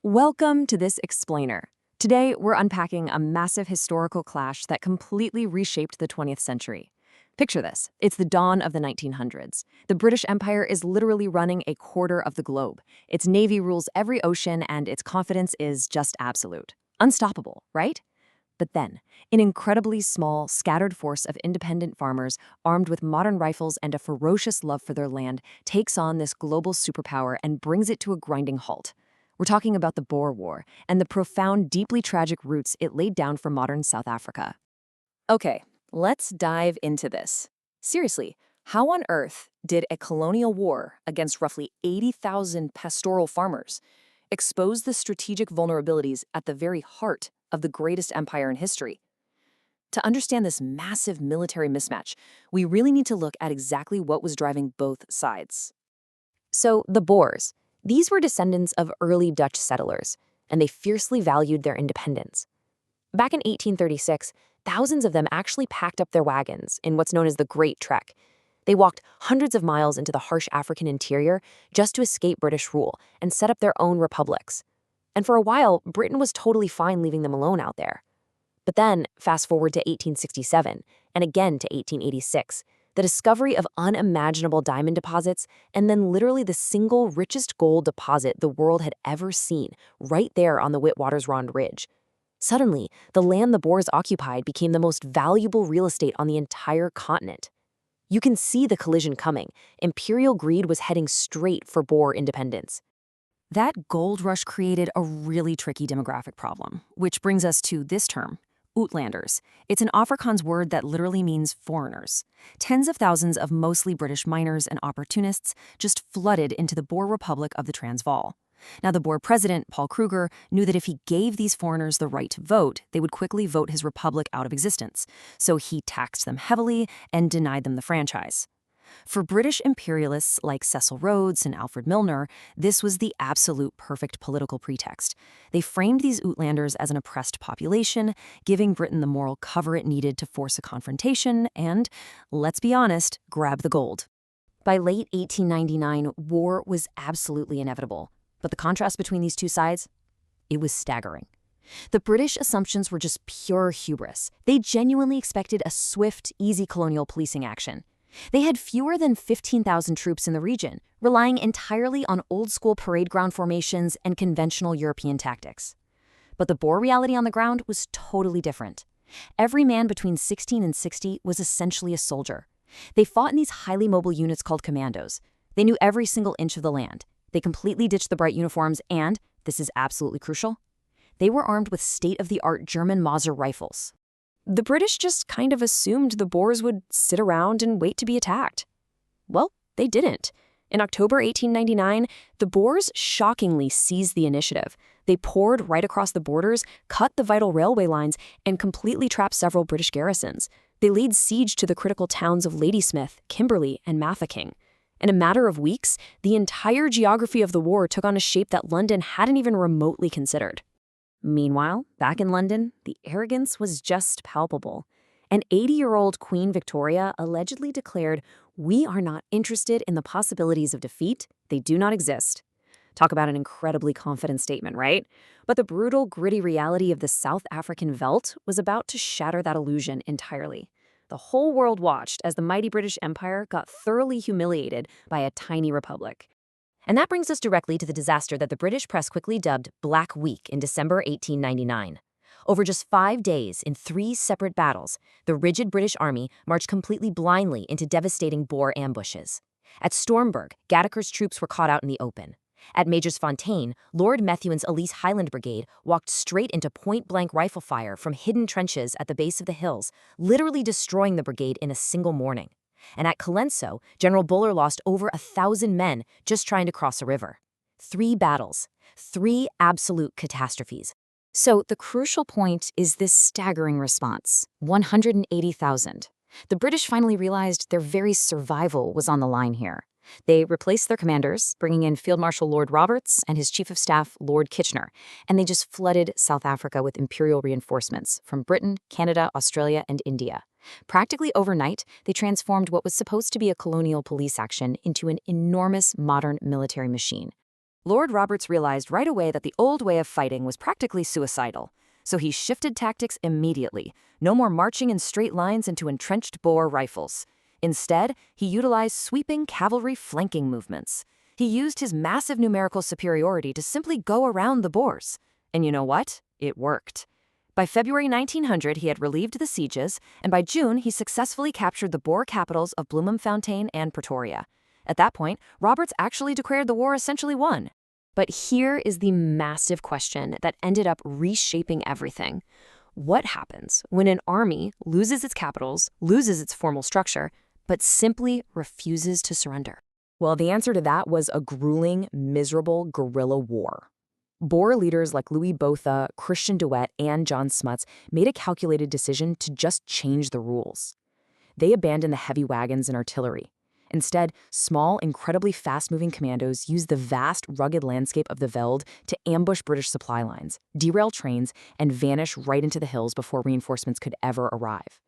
Welcome to this explainer. Today, we're unpacking a massive historical clash that completely reshaped the 20th century. Picture this. It's the dawn of the 1900s. The British Empire is literally running a quarter of the globe. Its navy rules every ocean, and its confidence is just absolute. Unstoppable, right? But then, an incredibly small, scattered force of independent farmers, armed with modern rifles and a ferocious love for their land, takes on this global superpower and brings it to a grinding halt. We're talking about the Boer War and the profound, deeply tragic roots it laid down for modern South Africa. Okay, let's dive into this. Seriously, how on earth did a colonial war against roughly 80,000 pastoral farmers expose the strategic vulnerabilities at the very heart of the greatest empire in history? To understand this massive military mismatch, we really need to look at exactly what was driving both sides. So, the Boers. These were descendants of early Dutch settlers, and they fiercely valued their independence. Back in 1836, thousands of them actually packed up their wagons in what's known as the Great Trek. They walked hundreds of miles into the harsh African interior just to escape British rule and set up their own republics. And for a while, Britain was totally fine leaving them alone out there. But then, fast forward to 1867, and again to 1886, the discovery of unimaginable diamond deposits, and then literally the single richest gold deposit the world had ever seen, right there on the Witwatersrand Ridge. Suddenly, the land the Boers occupied became the most valuable real estate on the entire continent. You can see the collision coming. Imperial greed was heading straight for Boer independence. That gold rush created a really tricky demographic problem, which brings us to this term, Uitlanders. It's an Afrikaans word that literally means foreigners. Tens of thousands of mostly British miners and opportunists just flooded into the Boer Republic of the Transvaal. Now, the Boer president, Paul Kruger, knew that if he gave these foreigners the right to vote, they would quickly vote his republic out of existence. So he taxed them heavily and denied them the franchise. For British imperialists like Cecil Rhodes and Alfred Milner, this was the absolute perfect political pretext. They framed these Uitlanders as an oppressed population, giving Britain the moral cover it needed to force a confrontation and, let's be honest, grab the gold. By late 1899, war was absolutely inevitable. But the contrast between these two sides? It was staggering. The British assumptions were just pure hubris. They genuinely expected a swift, easy colonial policing action. They had fewer than 15,000 troops in the region, relying entirely on old-school parade ground formations and conventional European tactics. But the Boer reality on the ground was totally different. Every man between 16 and 60 was essentially a soldier. They fought in these highly mobile units called commandos. They knew every single inch of the land. They completely ditched the bright uniforms and, this is absolutely crucial, they were armed with state-of-the-art German Mauser rifles. The British just kind of assumed the Boers would sit around and wait to be attacked. Well, they didn't. In October 1899, the Boers shockingly seized the initiative. They poured right across the borders, cut the vital railway lines, and completely trapped several British garrisons. They laid siege to the critical towns of Ladysmith, Kimberley, and Mafeking. In a matter of weeks, the entire geography of the war took on a shape that London hadn't even remotely considered. Meanwhile, back in London, the arrogance was just palpable. An 80-year-old Queen Victoria allegedly declared, "We are not interested in the possibilities of defeat. They do not exist." Talk about an incredibly confident statement, right? But the brutal, gritty reality of the South African veldt was about to shatter that illusion entirely. The whole world watched as the mighty British Empire got thoroughly humiliated by a tiny republic. And that brings us directly to the disaster that the British press quickly dubbed Black Week in December 1899. Over just 5 days, in 3 separate battles, the rigid British army marched completely blindly into devastating Boer ambushes. At Stormberg, Gattaker's troops were caught out in the open. At Majorsfontein, Lord Methuen Ellice Highland Brigade walked straight into point-blank rifle fire from hidden trenches at the base of the hills, literally destroying the brigade in a single morning. And at Colenso, General Buller lost over 1,000 men just trying to cross a river. 3 battles, 3 absolute catastrophes. So the crucial point is this staggering response, 180,000. The British finally realized their very survival was on the line here. They replaced their commanders, bringing in Field Marshal Lord Roberts and his Chief of Staff, Lord Kitchener, and they just flooded South Africa with imperial reinforcements from Britain, Canada, Australia, and India. Practically overnight, they transformed what was supposed to be a colonial police action into an enormous modern military machine. Lord Roberts realized right away that the old way of fighting was practically suicidal, so he shifted tactics immediately. No more marching in straight lines into entrenched Boer rifles. Instead, he utilized sweeping cavalry flanking movements. He used his massive numerical superiority to simply go around the Boers. And you know what? It worked. By February 1900, he had relieved the sieges, and by June, he successfully captured the Boer capitals of Bloemfontein and Pretoria. At that point, Roberts actually declared the war essentially won. But here is the massive question that ended up reshaping everything. What happens when an army loses its capitals, loses its formal structure, but simply refuses to surrender? Well, the answer to that was a grueling, miserable guerrilla war. Boer leaders like Louis Botha, Christian de Wet, and John Smuts made a calculated decision to just change the rules. They abandoned the heavy wagons and artillery. Instead, small, incredibly fast-moving commandos used the vast, rugged landscape of the veld to ambush British supply lines, derail trains, and vanish right into the hills before reinforcements could ever arrive.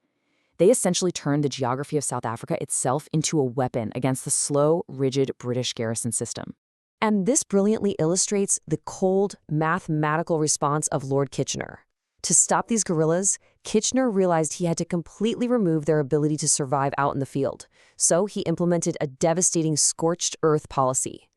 They essentially turned the geography of South Africa itself into a weapon against the slow, rigid British garrison system. And this brilliantly illustrates the cold, mathematical response of Lord Kitchener. To stop these guerrillas, Kitchener realized he had to completely remove their ability to survive out in the field. So he implemented a devastating scorched earth policy.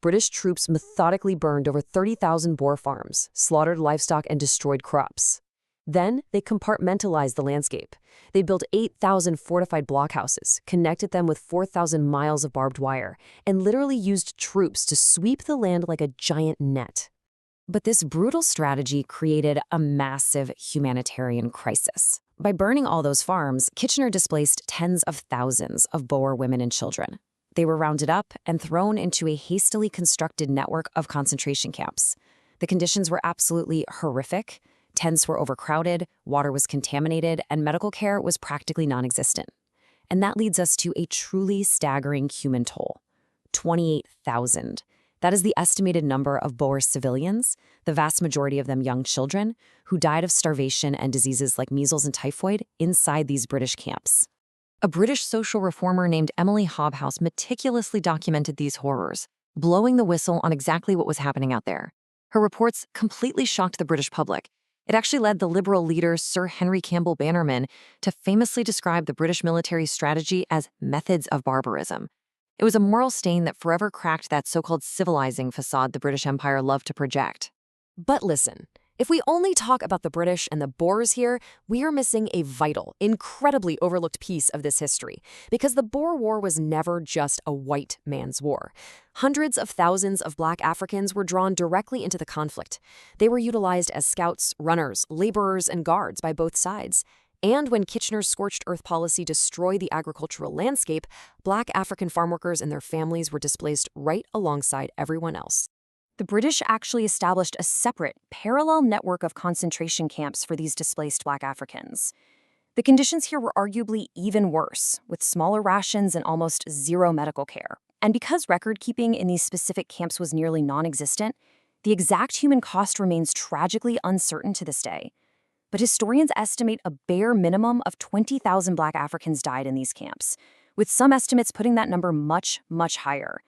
British troops methodically burned over 30,000 Boer farms, slaughtered livestock, and destroyed crops. Then they compartmentalized the landscape. They built 8,000 fortified blockhouses, connected them with 4,000 miles of barbed wire, and literally used troops to sweep the land like a giant net. But this brutal strategy created a massive humanitarian crisis. By burning all those farms, Kitchener displaced tens of thousands of Boer women and children. They were rounded up and thrown into a hastily constructed network of concentration camps. The conditions were absolutely horrific. Tents were overcrowded, water was contaminated, and medical care was practically non-existent. And that leads us to a truly staggering human toll: 28,000. That is the estimated number of Boer civilians, the vast majority of them young children, who died of starvation and diseases like measles and typhoid inside these British camps. A British social reformer named Emily Hobhouse meticulously documented these horrors, blowing the whistle on exactly what was happening out there. Her reports completely shocked the British public. It actually led the Liberal leader Sir Henry Campbell Bannerman to famously describe the British military strategy as methods of barbarism. It was a moral stain that forever cracked that so-called civilizing facade the British Empire loved to project. But listen, if we only talk about the British and the Boers here, we are missing a vital, incredibly overlooked piece of this history, because the Boer War was never just a white man's war. Hundreds of thousands of Black Africans were drawn directly into the conflict. They were utilized as scouts, runners, laborers, and guards by both sides. And when Kitchener's scorched earth policy destroyed the agricultural landscape, Black African farm workers and their families were displaced right alongside everyone else. The British actually established a separate, parallel network of concentration camps for these displaced Black Africans. The conditions here were arguably even worse, with smaller rations and almost zero medical care. And because record-keeping in these specific camps was nearly non-existent, the exact human cost remains tragically uncertain to this day. But historians estimate a bare minimum of 20,000 Black Africans died in these camps, with some estimates putting that number much, much higher.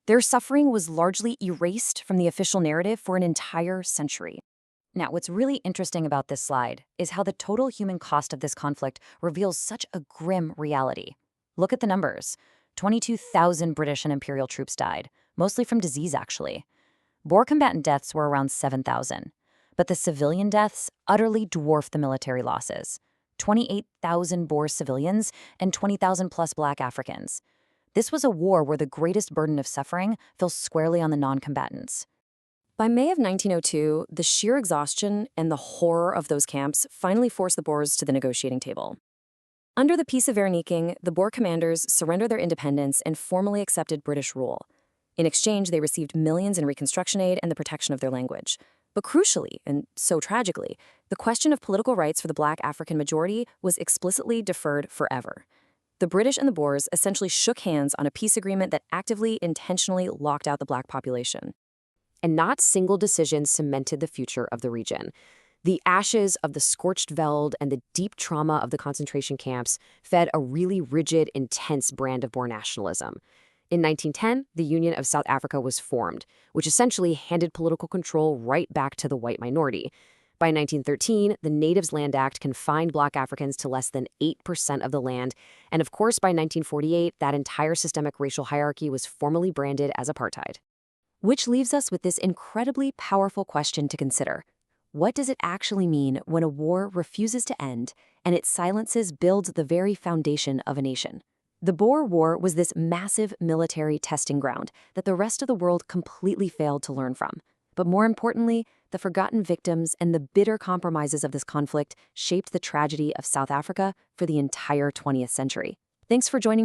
Their suffering was largely erased from the official narrative for an entire century. Now, what's really interesting about this slide is how the total human cost of this conflict reveals such a grim reality. Look at the numbers. 22,000 British and imperial troops died, mostly from disease, actually. Boer combatant deaths were around 7,000. But the civilian deaths utterly dwarfed the military losses: 28,000 Boer civilians and 20,000 plus Black Africans. This was a war where the greatest burden of suffering fell squarely on the non-combatants. By May of 1902, the sheer exhaustion and the horror of those camps finally forced the Boers to the negotiating table. Under the Peace of Vereeniging, the Boer commanders surrendered their independence and formally accepted British rule. In exchange, they received millions in reconstruction aid and the protection of their language. But crucially, and so tragically, the question of political rights for the Black African majority was explicitly deferred forever. The British and the Boers essentially shook hands on a peace agreement that actively, intentionally locked out the Black population. And not single decisions cemented the future of the region. The ashes of the scorched veld and the deep trauma of the concentration camps fed a really rigid, intense brand of Boer nationalism. In 1910, the Union of South Africa was formed, which essentially handed political control right back to the white minority. By 1913, the Natives Land Act confined Black Africans to less than 8% of the land, and of course by 1948, that entire systemic racial hierarchy was formally branded as apartheid. Which leaves us with this incredibly powerful question to consider. What does it actually mean when a war refuses to end and its silences builds the very foundation of a nation? The Boer War was this massive military testing ground that the rest of the world completely failed to learn from. But more importantly, the forgotten victims and the bitter compromises of this conflict shaped the tragedy of South Africa for the entire 20th century. Thanks for joining me.